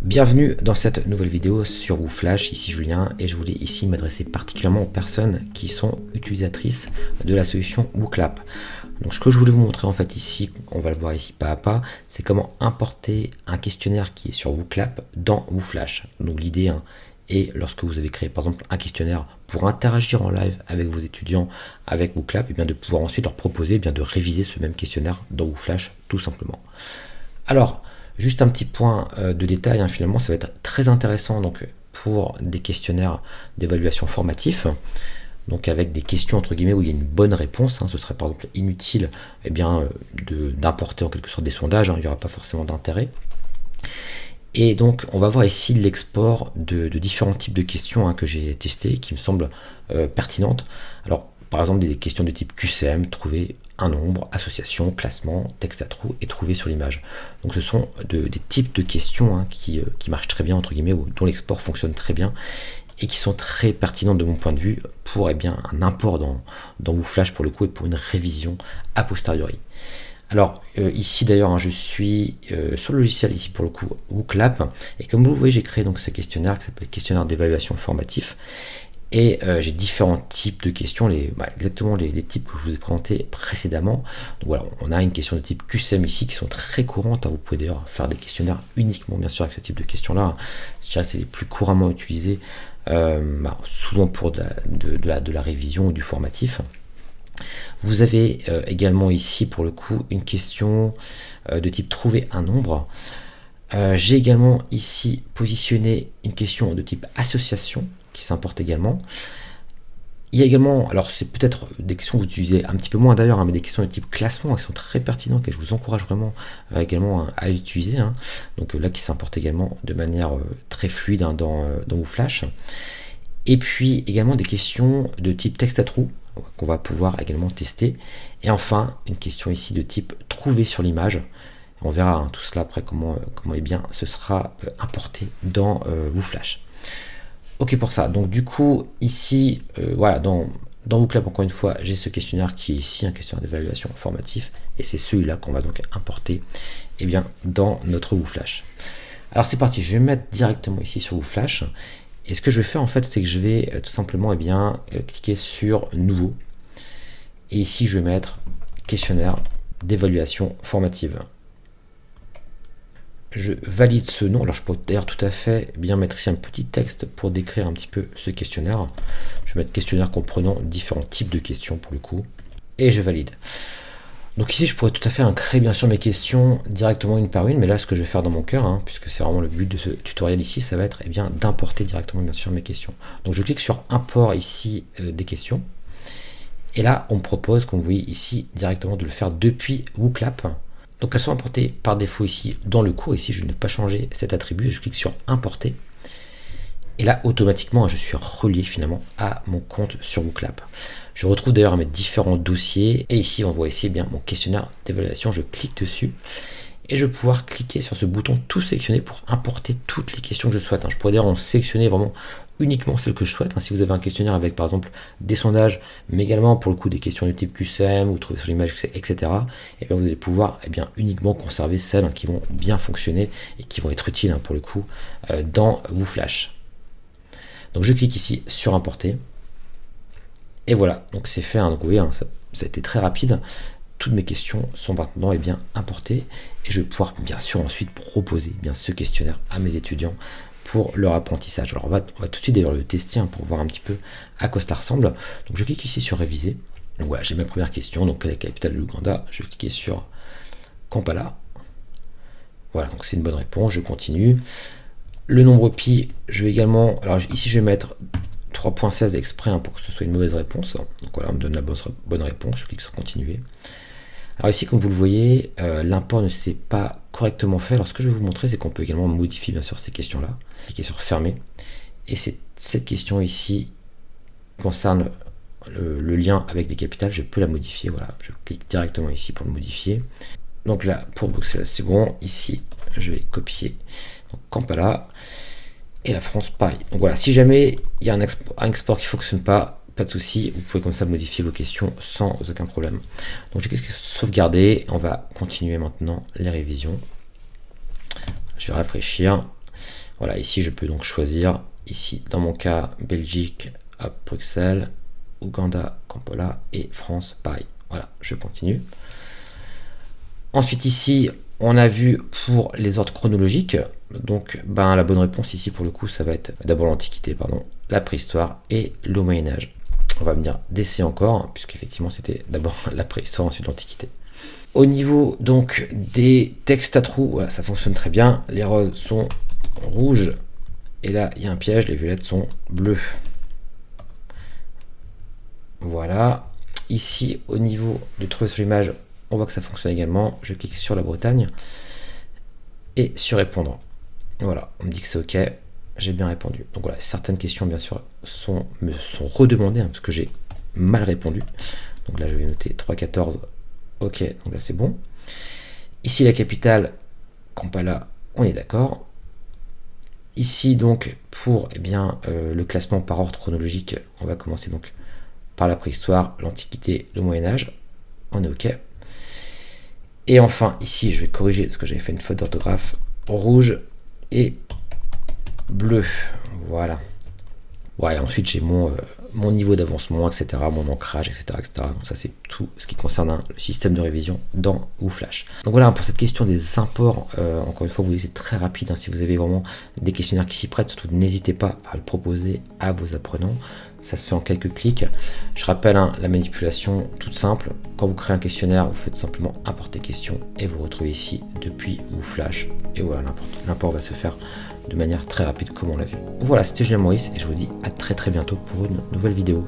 Bienvenue dans cette nouvelle vidéo sur WooFlash, ici Julien et je voulais ici m'adresser particulièrement aux personnes qui sont utilisatrices de la solution WooClap. Donc ce que je voulais vous montrer en fait ici, on va le voir ici pas à pas, c'est comment importer un questionnaire qui est sur WooClap dans WooFlash. Donc l'idée est lorsque vous avez créé par exemple un questionnaire pour interagir en live avec vos étudiants avec WooClap, et bien de pouvoir ensuite leur proposer de réviser ce même questionnaire dans WooFlash tout simplement. Alors, juste un petit point de détail, finalement, ça va être très intéressant donc, pour des questionnaires d'évaluation formatif, donc avec des questions entre guillemets où il y a une bonne réponse. Ce serait par exemple inutile d'importer en quelque sorte des sondages, il n'y aura pas forcément d'intérêt. Et donc, on va voir ici l'export de différents types de questions que j'ai testées, qui me semblent pertinentes. Alors, par exemple, des questions de type QCM, trouver un nombre, association, classement, texte à trous et trouver sur l'image. Donc ce sont des types de questions qui marchent très bien, entre guillemets, dont l'export fonctionne très bien et qui sont très pertinentes de mon point de vue pour un import dans WooFlash pour le coup et pour une révision a posteriori. Alors ici d'ailleurs je suis sur le logiciel ici pour le coup WooClap et comme vous le voyez j'ai créé donc ce questionnaire qui s'appelle questionnaire d'évaluation formatif. Et j'ai différents types de questions, exactement les types que je vous ai présentés précédemment. Donc voilà, on a une question de type QCM ici qui sont très courantes. Vous pouvez d'ailleurs faire des questionnaires uniquement bien sûr avec ce type de questions-là. Je dirais que c'est les plus couramment utilisés, souvent pour de la révision ou du formatif. Vous avez également ici pour le coup une question de type trouver un nombre. J'ai également ici positionné une question de type association qui s'importe également. Il y a également, alors c'est peut-être des questions que vous utilisez un petit peu moins d'ailleurs, mais des questions de type classement qui sont très pertinentes et je vous encourage vraiment également à les utiliser. Donc là qui s'importe également de manière très fluide dans WooFlash. Et puis également des questions de type texte à trous qu'on va pouvoir également tester. Et enfin une question ici de type trouver sur l'image. On verra tout cela après comment ce sera importé dans WooFlash. Ok pour ça, donc du coup ici voilà dans WooClap encore une fois j'ai ce questionnaire qui est ici un questionnaire d'évaluation formatif et c'est celui-là qu'on va donc importer dans notre WooFlash. Alors c'est parti, je vais mettre directement ici sur WooFlash et ce que je vais faire en fait c'est que je vais tout simplement cliquer sur nouveau et ici je vais mettre questionnaire d'évaluation formative. Je valide ce nom. Alors je peux d'ailleurs tout à fait mettre ici un petit texte pour décrire un petit peu ce questionnaire. Je vais mettre questionnaire comprenant différents types de questions pour le coup. Et je valide. Donc ici je pourrais tout à fait créer bien sûr mes questions directement une par une, mais là ce que je vais faire dans mon cœur, puisque c'est vraiment le but de ce tutoriel ici, ça va être d'importer directement bien sûr mes questions. Donc je clique sur import ici des questions. Et là on me propose, comme vous voyez ici, directement de le faire depuis WooClap. Donc elles sont importées par défaut ici dans le cours. Ici, je n'ai pas changé cet attribut. Je clique sur importer. Et là, automatiquement, je suis relié finalement à mon compte sur WooClap. Je retrouve d'ailleurs mes différents dossiers. Et ici, on voit ici mon questionnaire d'évaluation. Je clique dessus. Et je vais pouvoir cliquer sur ce bouton tout sélectionner pour importer toutes les questions que je souhaite. Je pourrais d'ailleurs en sélectionner vraiment uniquement celles que je souhaite. Si vous avez un questionnaire avec par exemple des sondages, mais également pour le coup des questions du type QCM ou trouver sur l'image, etc. Et vous allez pouvoir uniquement conserver celles qui vont bien fonctionner et qui vont être utiles pour le coup dans WooFlash. Donc je clique ici sur importer. Et voilà, donc c'est fait. Donc vous voyez, ça a été très rapide. Toutes mes questions sont maintenant importées et je vais pouvoir bien sûr ensuite proposer ce questionnaire à mes étudiants pour leur apprentissage. Alors on va tout de suite d'ailleurs le tester pour voir un petit peu à quoi cela ressemble. Donc je clique ici sur réviser. Donc voilà, j'ai ma première question. Donc quelle est la capitale de l'Ouganda? Je vais cliquer sur Kampala. Voilà, donc c'est une bonne réponse. Je continue. Le nombre pi, je vais également. Alors ici je vais mettre 3.16 exprès pour que ce soit une mauvaise réponse. Donc voilà, on me donne la bonne réponse. Je clique sur continuer. Alors ici, comme vous le voyez, l'import ne s'est pas correctement fait. Alors ce que je vais vous montrer, c'est qu'on peut également modifier bien sûr ces questions-là. Cliquez sur fermer. Et cette question ici concerne le lien avec les capitales. Je peux la modifier. Voilà, je clique directement ici pour le modifier. Donc là, pour Bruxelles, c'est bon. Ici, je vais copier. Donc Kampala. Et la France, pareil. Donc voilà, si jamais il y a un export qui ne fonctionne pas de souci, vous pouvez comme ça modifier vos questions sans aucun problème. Donc je clique sur sauvegarder, on va continuer maintenant les révisions. Je vais rafraîchir. Voilà, ici je peux donc choisir, ici dans mon cas, Belgique, hop, Bruxelles, Ouganda, Kampala et France, pareil. Voilà, je continue. Ensuite ici, on a vu pour les ordres chronologiques, donc la bonne réponse ici pour le coup, ça va être d'abord l'Antiquité, pardon, la préhistoire et le Moyen-Âge. On va me dire DC encore, puisqu'effectivement c'était d'abord la préhistoire, ensuite l'Antiquité. Au niveau donc des textes à trous, voilà, ça fonctionne très bien. Les roses sont rouges, et là il y a un piège, les violettes sont bleues. Voilà. Ici, au niveau de trouver sur l'image, on voit que ça fonctionne également. Je clique sur la Bretagne et sur répondre. Voilà, on me dit que c'est OK. J'ai bien répondu. Donc voilà, certaines questions, bien sûr, me sont redemandées parce que j'ai mal répondu. Donc là, je vais noter 3,14. OK, donc là, c'est bon. Ici, la capitale, Kampala, on est d'accord. Ici, donc, pour le classement par ordre chronologique, on va commencer donc par la préhistoire, l'Antiquité, le Moyen-Âge. On est OK. Et enfin, ici, je vais corriger parce que j'avais fait une faute d'orthographe. Rouge et bleu. Voilà. Ouais, ensuite, j'ai mon niveau d'avancement, etc., mon ancrage, etc., etc. Donc ça, c'est tout ce qui concerne le système de révision dans WooFlash. Donc voilà, pour cette question des imports, encore une fois, vous voyez, c'est très rapide. Si vous avez vraiment des questionnaires qui s'y prêtent, surtout n'hésitez pas à le proposer à vos apprenants. Ça se fait en quelques clics. Je rappelle la manipulation toute simple. Quand vous créez un questionnaire, vous faites simplement importer question et vous retrouvez ici depuis WooFlash. Et voilà, l'import va se faire de manière très rapide comme on l'a vu. Voilà, c'était Julien Maurice et je vous dis à très bientôt pour une nouvelle vidéo.